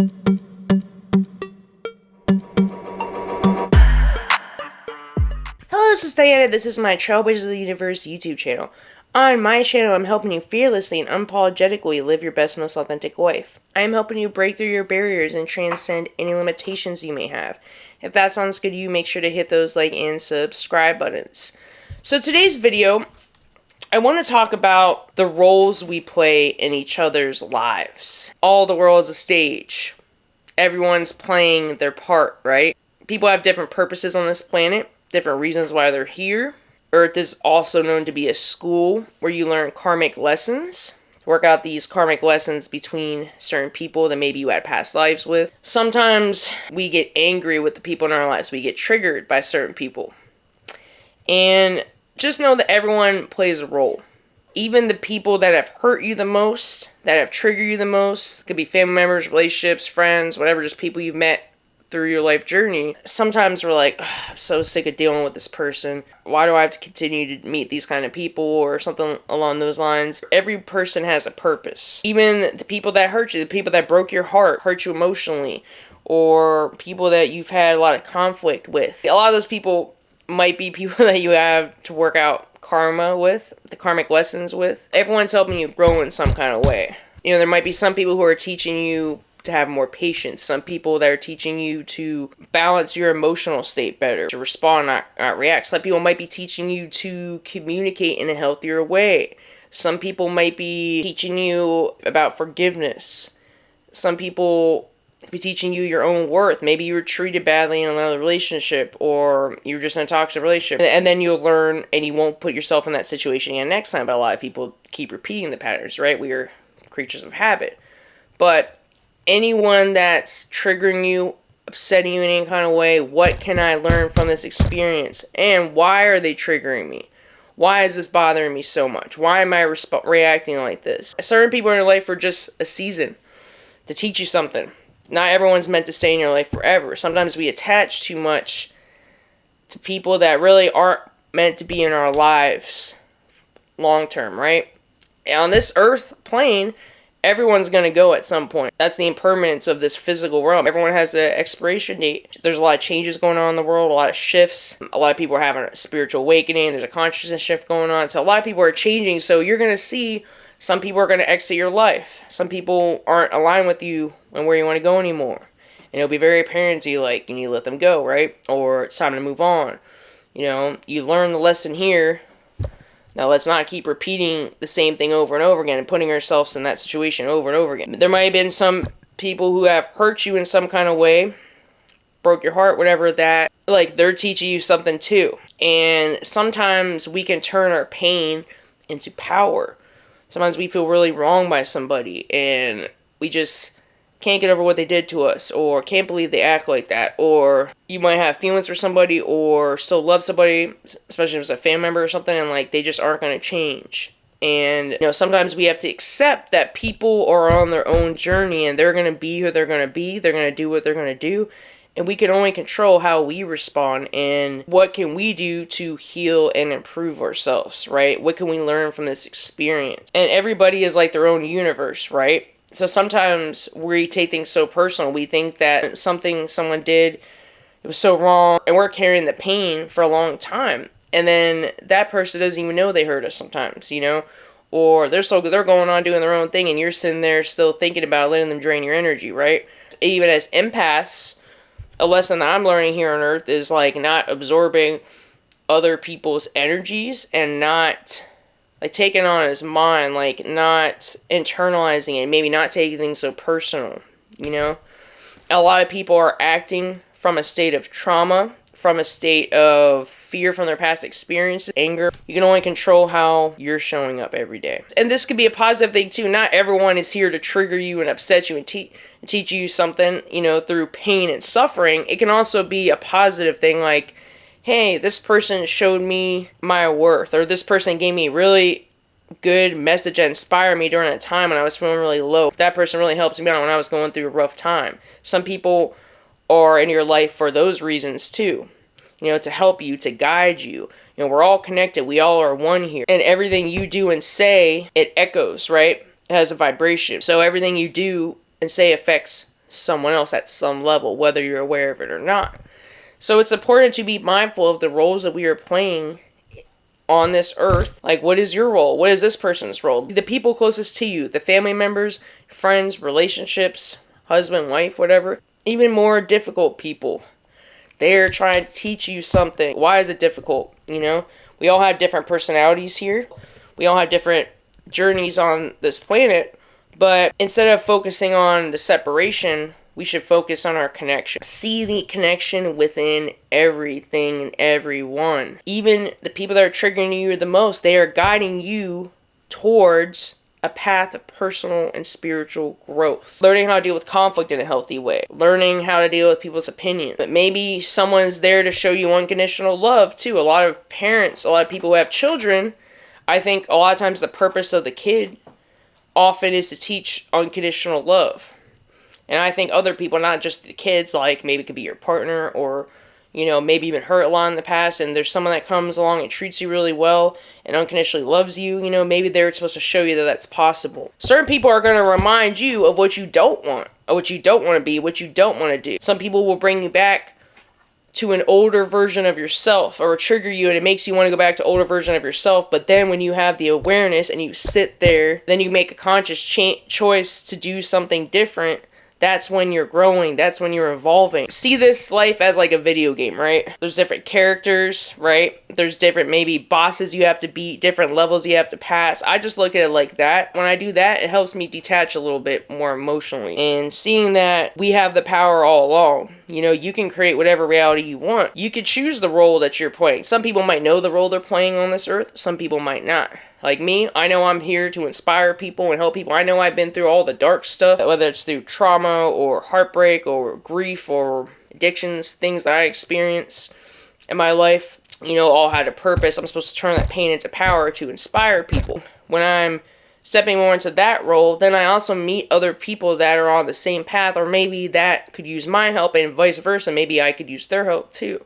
Hello, this is Diana. This is my Trailblazers of the Universe YouTube channel. On my channel, I'm helping you fearlessly and unapologetically live your best, most authentic life. I am helping you break through your barriers and transcend any limitations you may have. If that sounds good to you, make sure to hit those like and subscribe buttons. So today's video, I want to talk about the roles we play in each other's lives. All the world's a stage. Everyone's playing their part, right? People have different purposes on this planet, different reasons why they're here. Earth is also known to be a school where you learn karmic lessons. Work out these karmic lessons between certain people that maybe you had past lives with. Sometimes we get angry with the people in our lives. We get triggered by certain people. And just know that everyone plays a role. Even the people that have hurt you the most, that have triggered you the most, could be family members, relationships, friends, whatever, just people you've met through your life journey. Sometimes we're like, I'm so sick of dealing with this person. Why do I have to continue to meet these kind of people, or something along those lines? Every person has a purpose. Even the people that hurt you, the people that broke your heart, hurt you emotionally, or people that you've had a lot of conflict with. A lot of those people might be people that you have to work out karma with, the karmic lessons with. Everyone's helping you grow in some kind of way. You know, there might be some people who are teaching you to have more patience. Some people that are teaching you to balance your emotional state better, to respond, not react. Some people might be teaching you to communicate in a healthier way. Some people might be teaching you about forgiveness. Some people be teaching you your own worth. Maybe you were treated badly in another relationship, or you were just in a toxic relationship, and then you'll learn and you won't put yourself in that situation again next time. But a lot of people keep repeating the patterns, right? We are creatures of habit. But anyone that's triggering you, upsetting you in any kind of way, what can I learn from this experience? And why are they triggering me? Why is this bothering me so much? Why am I reacting like this? Certain people in your life are just a season to teach you something. Not everyone's meant to stay in your life forever. Sometimes we attach too much to people that really aren't meant to be in our lives long term, right? And on this earth plane, everyone's going to go at some point. That's the impermanence of this physical realm. Everyone has an expiration date. There's a lot of changes going on in the world, a lot of shifts. A lot of people are having a spiritual awakening. There's a consciousness shift going on. So a lot of people are changing. So you're going to see some people are going to exit your life. Some people aren't aligned with you and where you want to go anymore. And it'll be very apparent to you, like, you need to let them go, right? Or it's time to move on. You know, you learn the lesson here. Now, let's not keep repeating the same thing over and over again and putting ourselves in that situation over and over again. There might have been some people who have hurt you in some kind of way, broke your heart, whatever that, like, they're teaching you something too. And sometimes we can turn our pain into power. Sometimes we feel really wronged by somebody and we just can't get over what they did to us, or can't believe they act like that, or you might have feelings for somebody or still love somebody, especially if it's a family member or something, and like they just aren't going to change. And you know, sometimes we have to accept that people are on their own journey and they're going to be who they're going to be, they're going to do what they're going to do, and we can only control how we respond and what can we do to heal and improve ourselves, right? What can we learn from this experience? And everybody is like their own universe, right? So sometimes we take things so personal. We think that something someone did, it was so wrong, and we're carrying the pain for a long time. And then that person doesn't even know they hurt us sometimes, you know? Or they're going on doing their own thing, and you're sitting there still thinking about letting them drain your energy, right? Even as empaths, a lesson that I'm learning here on Earth is like not absorbing other people's energies and not like taking on his mind, like not internalizing it, maybe not taking things so personal, you know? A lot of people are acting from a state of trauma, from a state of fear from their past experiences, anger. You can only control how you're showing up every day. And this could be a positive thing too. Not everyone is here to trigger you and upset you and teach you something, you know, through pain and suffering. It can also be a positive thing, like, hey, this person showed me my worth, or this person gave me a really good message that inspired me during a time when I was feeling really low. That person really helped me out when I was going through a rough time. Some people are in your life for those reasons too, you know, to help you, to guide you. You know, we're all connected. We all are one here. And everything you do and say, it echoes, right? It has a vibration. So everything you do and say affects someone else at some level, whether you're aware of it or not. So it's important to be mindful of the roles that we are playing on this earth. Like, what is your role? What is this person's role? The people closest to you, the family members, friends, relationships, husband, wife, whatever. Even more difficult people. They're trying to teach you something. Why is it difficult? You know, we all have different personalities here. We all have different journeys on this planet. But instead of focusing on the separation, we should focus on our connection. See the connection within everything and everyone. Even the people that are triggering you the most, they are guiding you towards a path of personal and spiritual growth. Learning how to deal with conflict in a healthy way. Learning how to deal with people's opinions. But maybe someone's there to show you unconditional love too. A lot of parents, a lot of people who have children, I think a lot of times the purpose of the kid often is to teach unconditional love. And I think other people, not just the kids, like maybe it could be your partner or, you know, maybe even hurt a lot in the past, and there's someone that comes along and treats you really well and unconditionally loves you, you know, maybe they're supposed to show you that that's possible. Certain people are going to remind you of what you don't want, or what you don't want to be, what you don't want to do. Some people will bring you back to an older version of yourself, or trigger you, and it makes you want to go back to older version of yourself. But then when you have the awareness and you sit there, then you make a conscious choice to do something different. That's when you're growing. That's when you're evolving. See this life as like a video game, right? There's different characters, right? There's different maybe bosses you have to beat, different levels you have to pass. I just look at it like that. When I do that, it helps me detach a little bit more emotionally. And seeing that we have the power all along. You know, you can create whatever reality you want. You can choose the role that you're playing. Some people might know the role they're playing on this earth. Some people might not. Like me, I know I'm here to inspire people and help people. I know I've been through all the dark stuff, whether it's through trauma or heartbreak or grief or addictions, things that I experienced in my life, you know, all had a purpose. I'm supposed to turn that pain into power to inspire people. When I'm stepping more into that role, then I also meet other people that are on the same path, or maybe that could use my help and vice versa. Maybe I could use their help too.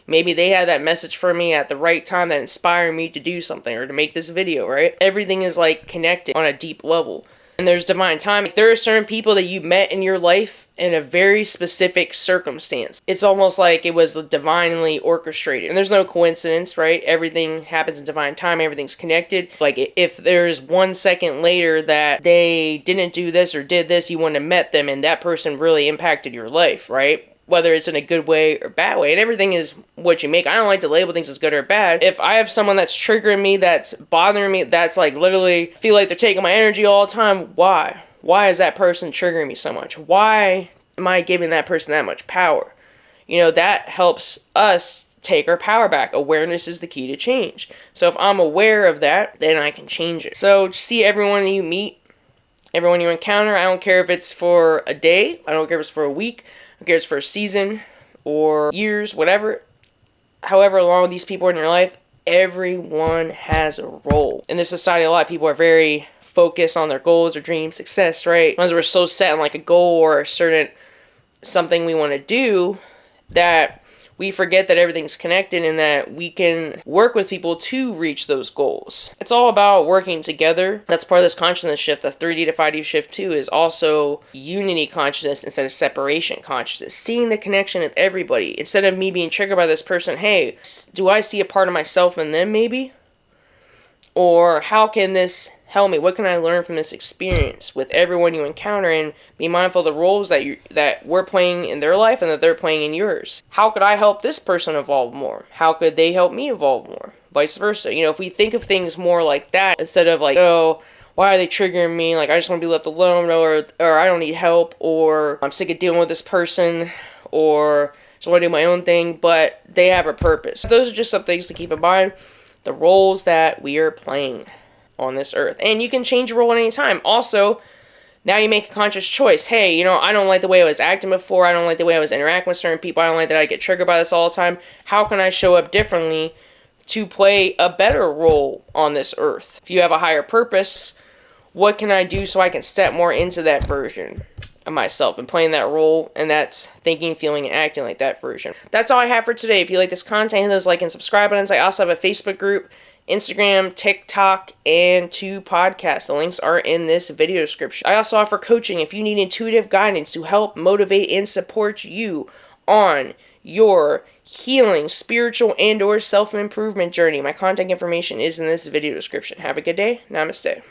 Maybe they had that message for me at the right time that inspired me to do something or to make this video, right? Everything is like connected on a deep level. And there's divine timing. There are certain people that you met in your life in a very specific circumstance. It's almost like it was divinely orchestrated. And there's no coincidence, right? Everything happens in divine time. Everything's connected. Like if there's 1 second later that they didn't do this or did this, you wouldn't have met them, and that person really impacted your life, right? Whether it's in a good way or bad way. And everything is what you make. I don't like to label things as good or bad. If I have someone that's triggering me, that's bothering me, that's like literally feel like they're taking my energy all the time, why? Why is that person triggering me so much? Why am I giving that person that much power? You know, that helps us take our power back. Awareness is the key to change. So if I'm aware of that, then I can change it. So see everyone you meet, everyone you encounter, I don't care if it's for a day, I don't care if it's for a week, I don't care if it's for a season or years, whatever. However long these people are in your life, everyone has a role. In this society, a lot of people are very focused on their goals or dreams, success, right? As we're so set on like a goal or a certain something we want to do, that we forget that everything's connected and that we can work with people to reach those goals. It's all about working together. That's part of this consciousness shift. The 3D to 5D shift too is also unity consciousness instead of separation consciousness. Seeing the connection with everybody. Instead of me being triggered by this person, hey, do I see a part of myself in them maybe? Or how can this help me? What can I learn from this experience with everyone you encounter, and be mindful of the roles that we're playing in their life and that they're playing in yours? How could I help this person evolve more? How could they help me evolve more? Vice versa. You know, if we think of things more like that, instead of like, oh, why are they triggering me? Like, I just want to be left alone, or I don't need help, or I'm sick of dealing with this person, or just want to do my own thing, but they have a purpose. Those are just some things to keep in mind. The roles that we are playing on this earth. And you can change your role at any time. Also, now you make a conscious choice. Hey, you know, I don't like the way I was acting before. I don't like the way I was interacting with certain people. I don't like that I get triggered by this all the time. How can I show up differently to play a better role on this earth? If you have a higher purpose, what can I do so I can step more into that version of myself and playing that role? And that's thinking, feeling, and acting like that version. That's all I have for today. If you like this content, hit those like and subscribe buttons. I also have a Facebook group. Instagram, TikTok, and 2 podcasts. The links are in this video description. I also offer coaching if you need intuitive guidance to help motivate and support you on your healing, spiritual, and or self-improvement journey. My contact information is in this video description. Have a good day. Namaste.